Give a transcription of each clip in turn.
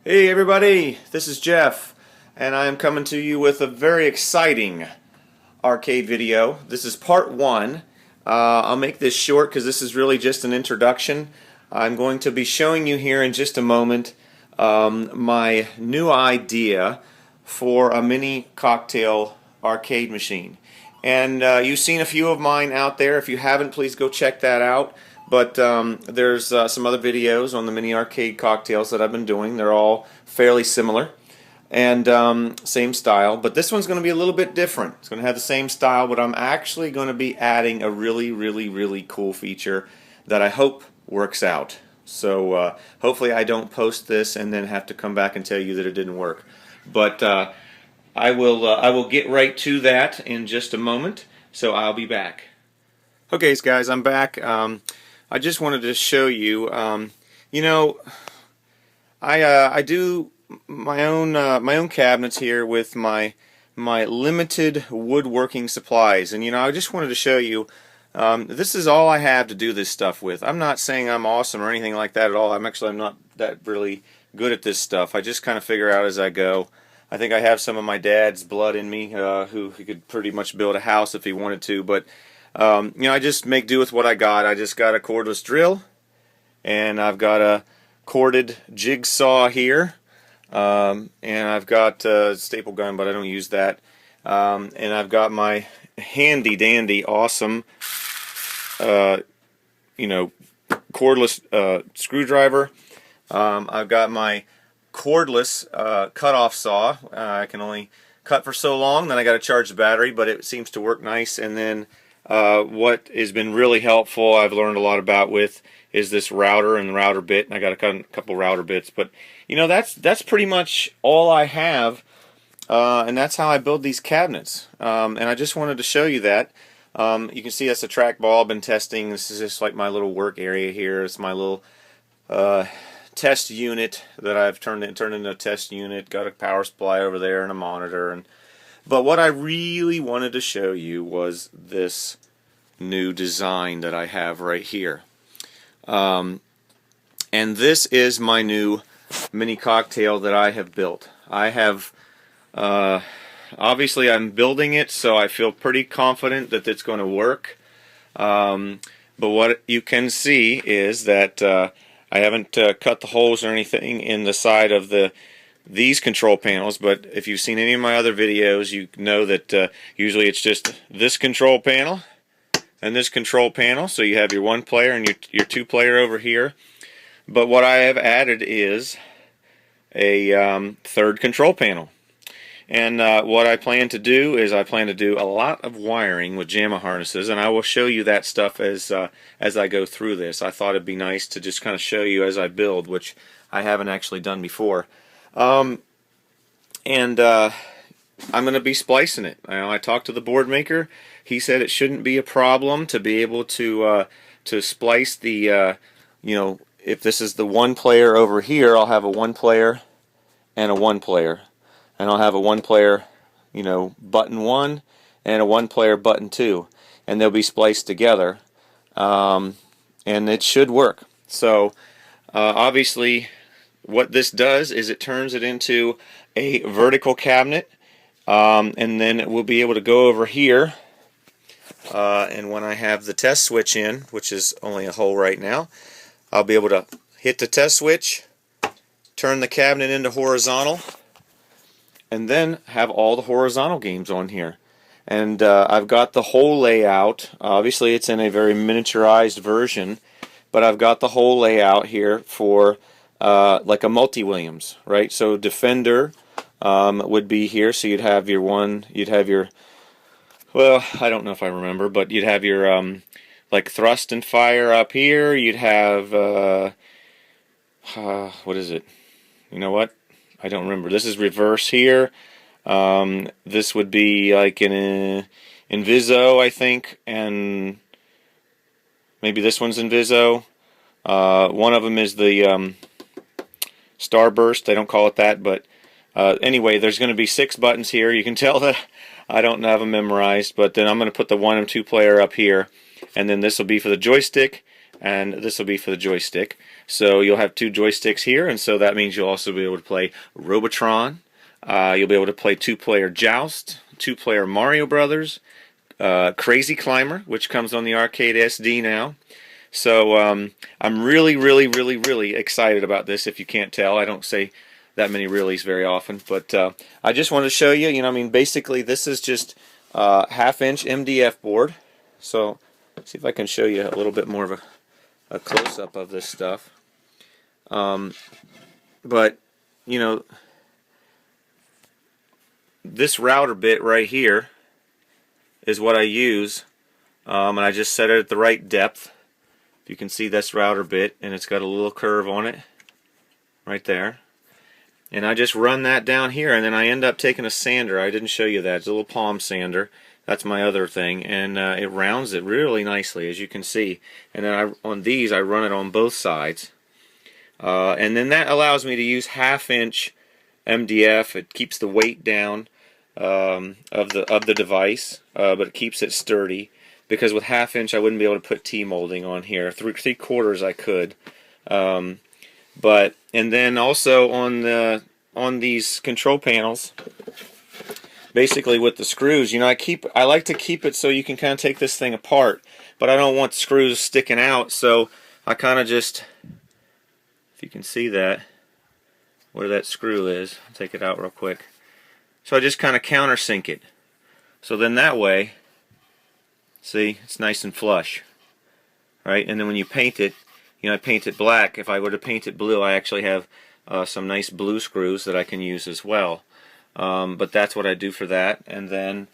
Hey everybody, this is Jeff, and I am coming to you with a very exciting arcade video. This is part one. I'll make this short because this is really just an introduction. I'm going to be showing you here in just a moment my new idea for a mini cocktail arcade machine. And you've seen a few of mine out there. If you haven't, please go check that out. But there's some other videos on the mini arcade cocktails that I've been doing. They're all fairly similar and same style. But this one's going to be a little bit different. It's going to have the same style, but I'm actually going to be adding a really cool feature that I hope works out. So hopefully I don't post this and then have to come back and tell you that it didn't work. But I will get right to that in just a moment. So I'll be back. Okay, guys, I'm back. I just wanted to show you, I do my own cabinets here with my limited woodworking supplies, and I just wanted to show you. This is all I have to do this stuff with. I'm not saying I'm awesome or anything like that at all. I'm not that really good at this stuff. I just kind of figure out as I go. I think I have some of my dad's blood in me, who could pretty much build a house if he wanted to, but I just make do with what I got. I just got a cordless drill, and I've got a corded jigsaw here, and I've got a staple gun, but I don't use that. And I've got my handy dandy awesome, cordless screwdriver. I've got my cordless cut-off saw. I can only cut for so long, then I got to charge the battery, but it seems to work nice. And then what has been really helpful, I've learned a lot about with, is this router and the router bit. And I got a couple router bits, but that's pretty much all I have, and that's how I build these cabinets. And I just wanted to show you that. You can see that's a trackball I've been testing. This is just like my little work area here. It's my little test unit that I've turned into a test unit. Got a power supply over there and a monitor. But what I really wanted to show you was this new design that I have right here. And this is my new mini cocktail that I have built. I have, obviously I'm building it, so I feel pretty confident that it's going to work. But what you can see is that I haven't cut the holes or anything in the side of these control panels, but if you've seen any of my other videos, you know that usually it's just this control panel and this control panel, so you have your one player and your two player over here. But what I have added is a third control panel, and what I plan to do is I plan to do a lot of wiring with JAMMA harnesses, and I will show you that stuff as I go through this. I thought it'd be nice to just kind of show you as I build, which I haven't actually done before. I'm going to be splicing it. I talked to the board maker. He said it shouldn't be a problem to be able to splice the, if this is the one player over here, I'll have a one player and a one player. And I'll have a one player, button 1 and a one player button 2. And they'll be spliced together. And it should work. So, obviously, what this does is it turns it into a vertical cabinet, and then we'll be able to go over here, and when I have the test switch in, which is only a hole right now, I'll be able to hit the test switch, turn the cabinet into horizontal, and then have all the horizontal games on here. And I've got the whole layout. Obviously it's in a very miniaturized version, but I've got the whole layout here for like a multi-Williams, right? So Defender would be here, so you'd have your well, I don't know if I remember, but you'd have your like thrust and fire up here. You'd have what is it? You know what? I don't remember. This is reverse here. This would be like in Inviso, I think, and maybe this one's Inviso. One of them is the Starburst. They don't call it that, but anyway, there's going to be 6 buttons here. You can tell that I don't have them memorized, but then I'm going to put the 1 and 2 player up here, and then this will be for the joystick, and this will be for the joystick. So you'll have two joysticks here, and so that means you'll also be able to play Robotron. You'll be able to play two-player Joust, two-player Mario Brothers, Crazy Climber, which comes on the Arcade SD now. So I'm really excited about this. If you can't tell, I don't say that many reallys very often, but I just wanted to show you. I mean, basically this is just half-inch MDF board. So see if I can show you a little bit more of a close-up of this stuff. But this router bit right here is what I use, and I just set it at the right depth. If you can see this router bit, and it's got a little curve on it right there. And I just run that down here, and then I end up taking a sander. I didn't show you that. It's a little palm sander. That's my other thing, and it rounds it really nicely, as you can see. And then on these, I run it on both sides. And then that allows me to use half-inch MDF. It keeps the weight down of the device, but it keeps it sturdy. Because with half-inch, I wouldn't be able to put T-molding on here. Three-quarters, I could. And then also on these control panels, basically with the screws, I like to keep it so you can kind of take this thing apart, but I don't want screws sticking out, so I kind of just, if you can see that, where that screw is, I'll take it out real quick. So I just kind of countersink it. So then that way, see, it's nice and flush, right? And then when you paint it, I paint it black. If I were to paint it blue, I actually have some nice blue screws that I can use as well. But that's what I do for that. And then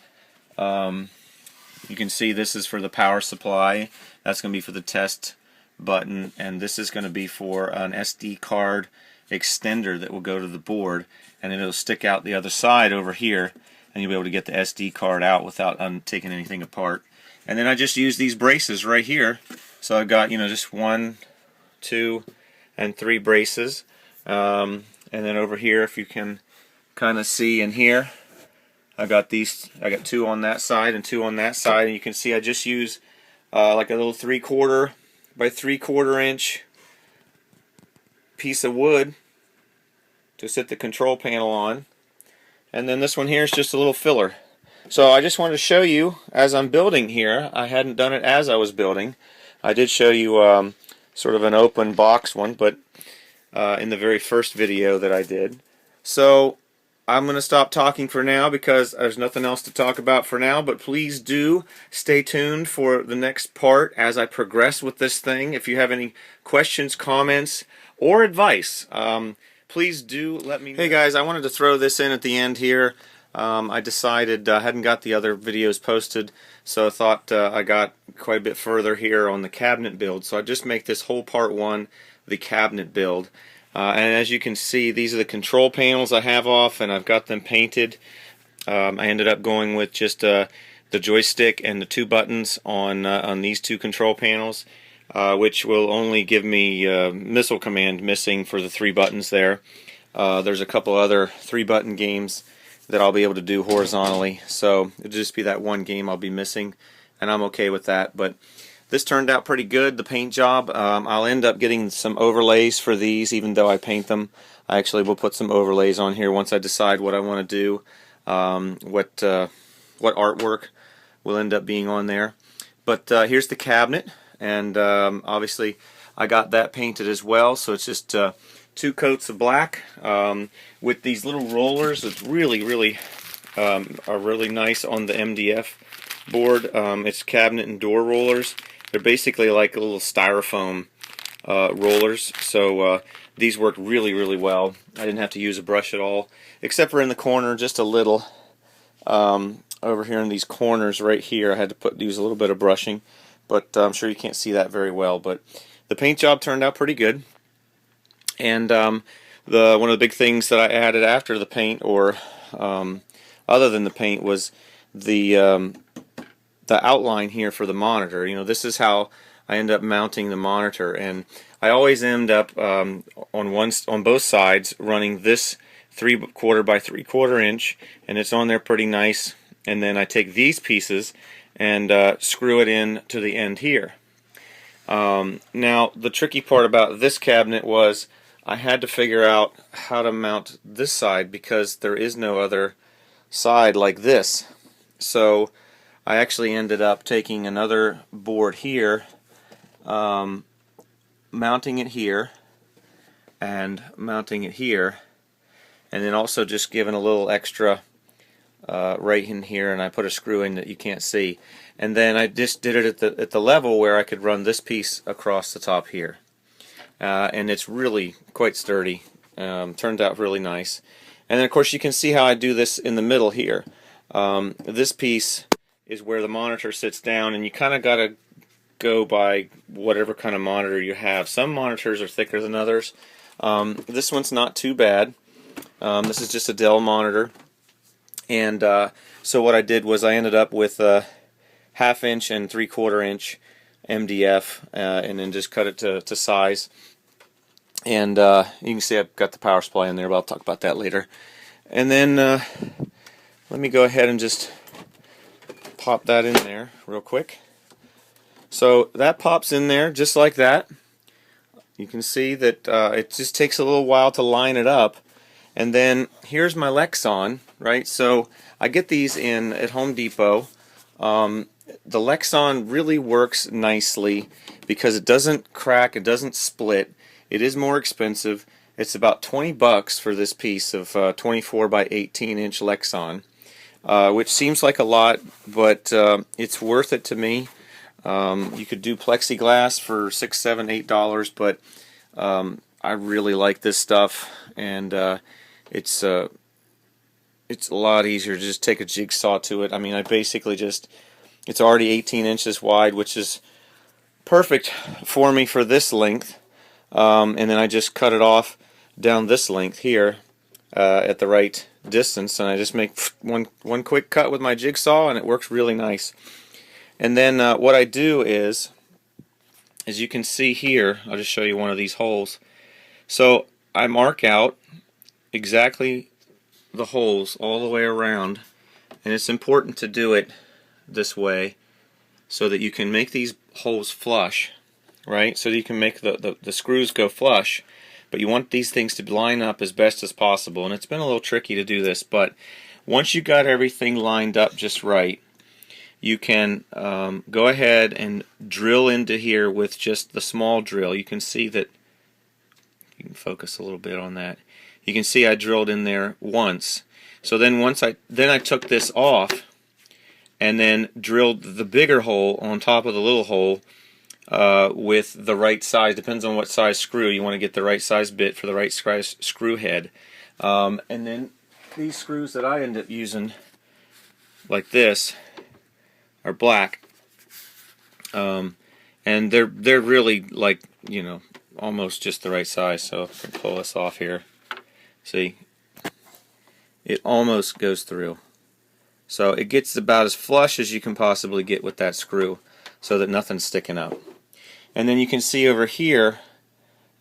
you can see this is for the power supply. That's going to be for the test button, and this is going to be for an SD card extender that will go to the board, and then it'll stick out the other side over here, and you'll be able to get the SD card out without taking anything apart. And then I just use these braces right here. So I've got just 1, 2, and 3 braces. And then over here, if you can kind of see in here, I got 2 on that side and 2 on that side, and you can see I just use like a little 3/4 by 3/4 inch piece of wood to sit the control panel on, and then this one here is just a little filler. So I just wanted to show you as I'm building here. I hadn't done it as I was building. I did show you sort of an open box one, but in the very first video that I did. So I'm going to stop talking for now because there's nothing else to talk about for now, but please do stay tuned for the next part as I progress with this thing. If you have any questions, comments, or advice, please do let me know. Hey guys, I wanted to throw this in at the end here. I decided I hadn't got the other videos posted, so I thought I got quite a bit further here on the cabinet build, so I just make this whole part 1 the cabinet build. And as you can see, these are the control panels I have off, and I've got them painted. I ended up going with just the joystick and the 2 buttons on these 2 control panels, which will only give me Missile Command missing for the 3 buttons there. There's a couple other 3-button games that I'll be able to do horizontally, so it'll just be that 1 game I'll be missing, and I'm okay with that. But this turned out pretty good, the paint job. I'll end up getting some overlays for these, even though I paint them. I actually will put some overlays on here once I decide what I want to do, what artwork will end up being on there. But here's the cabinet, and obviously I got that painted as well, so it's just 2 coats of black with these little rollers that really are really nice on the MDF board. It's cabinet and door rollers. They're basically like little styrofoam rollers, so these work really well. I didn't have to use a brush at all, except for in the corner, just a little. Over here in these corners right here, I had to use a little bit of brushing, but I'm sure you can't see that very well. But the paint job turned out pretty good. And one of the big things that I added after the paint, or other than the paint, was the outline here for the monitor. This is how I end up mounting the monitor, and I always end up on both sides running this 3/4 by 3/4 inch, and it's on there pretty nice. And then I take these pieces and screw it in to the end here. Now the tricky part about this cabinet was I had to figure out how to mount this side because there is no other side like this. So I actually ended up taking another board here, mounting it here and mounting it here, and then also just giving a little extra right in here, and I put a screw in that you can't see, and then I just did it at the level where I could run this piece across the top here, and it's really quite sturdy. Turned out really nice. And then of course you can see how I do this in the middle here. This piece is where the monitor sits down, and you kind of got to go by whatever kind of monitor you have. Some monitors are thicker than others. This one's not too bad. This is just a Dell monitor, and so what I did was I ended up with a 1/2 inch and 3/4 inch MDF, and then just cut it to size. And you can see I've got the power supply in there, but I'll talk about that later. And then let me go ahead and just pop that in there real quick. So that pops in there just like that. You can see that it just takes a little while to line it up. And then here's my Lexan, right? So I get these at Home Depot. The Lexan really works nicely because it doesn't crack, it doesn't split. It is more expensive. It's about $20 for this piece of 24 by 18 inch Lexan, which seems like a lot, but it's worth it to me. You could do plexiglass for $6, $7, $8, but I really like this stuff, and it's a lot easier to just take a jigsaw to it. I mean, I basically it's already 18 inches wide, which is perfect for me for this length, and then I just cut it off down this length here at the right distance, and I just make one quick cut with my jigsaw, and it works really nice. And then what I do is, as you can see here, I'll just show you one of these holes. So I mark out exactly the holes all the way around, and it's important to do it this way so that you can make these holes flush, right? So that you can make the screws go flush, but you want these things to line up as best as possible. And it's been a little tricky to do this, but once you got everything lined up just right, you can go ahead and drill into here with just the small drill. You can see that, you can focus a little bit on that. You can see I drilled in there once. So then I took this off and then drilled the bigger hole on top of the little hole with the right size. Depends on what size screw. You want to get the right size bit for the right size screw head. And then these screws that I end up using, like this, are black, and they're really, like, you know, almost just the right size. So I can pull this off here. See, it almost goes through. So it gets about as flush as you can possibly get with that screw, so that nothing's sticking up. And then you can see over here,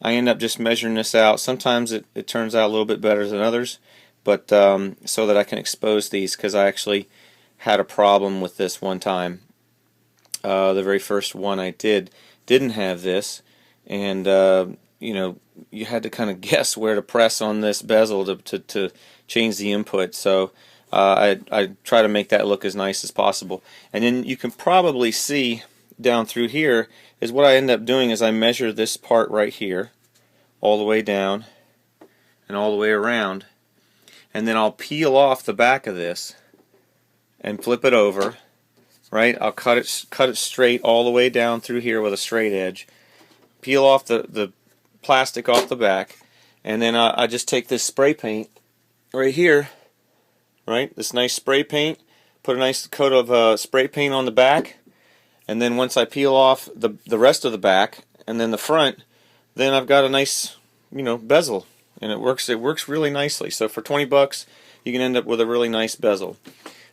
I end up just measuring this out. Sometimes it turns out a little bit better than others, but so that I can expose these, because I actually had a problem with this one time. The very first one I didn't have this, and you know, you had to kind of guess where to press on this bezel to change the input. So I try to make that look as nice as possible. And then you can probably see down through here is what I end up doing is I measure this part right here all the way down and all the way around, and then I'll peel off the back of this and flip it over, right? I'll cut it straight all the way down through here with a straight edge, peel off the plastic off the back, and then I just take this spray paint right here, right? This nice spray paint, put a nice coat of spray paint on the back, and then once I peel off the rest of the back and then the front, then I've got a nice, you know, bezel, and it works really nicely. So for $20 you can end up with a really nice bezel.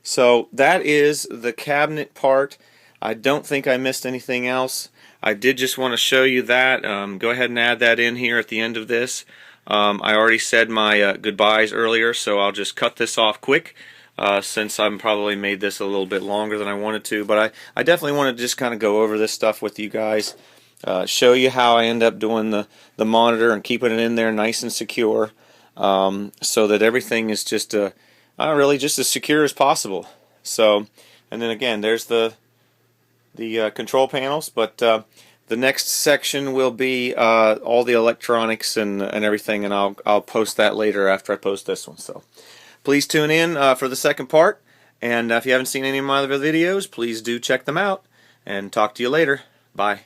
So that is the cabinet part. I don't think I missed anything else. I did just want to show you that. Go ahead and add that in here at the end of this. I already said my goodbyes earlier, so I'll just cut this off quick since I'm probably made this a little bit longer than I wanted to. But I definitely want to just kind of go over this stuff with you guys. show you how I end up doing the monitor and keeping it in there nice and secure, so that everything is just really just as secure as possible. So, and then again, there's the control panels, but the next section will be all the electronics and everything, and I'll post that later after I post this one. So please tune in for the second part, and if you haven't seen any of my other videos, please do check them out, and talk to you later. Bye.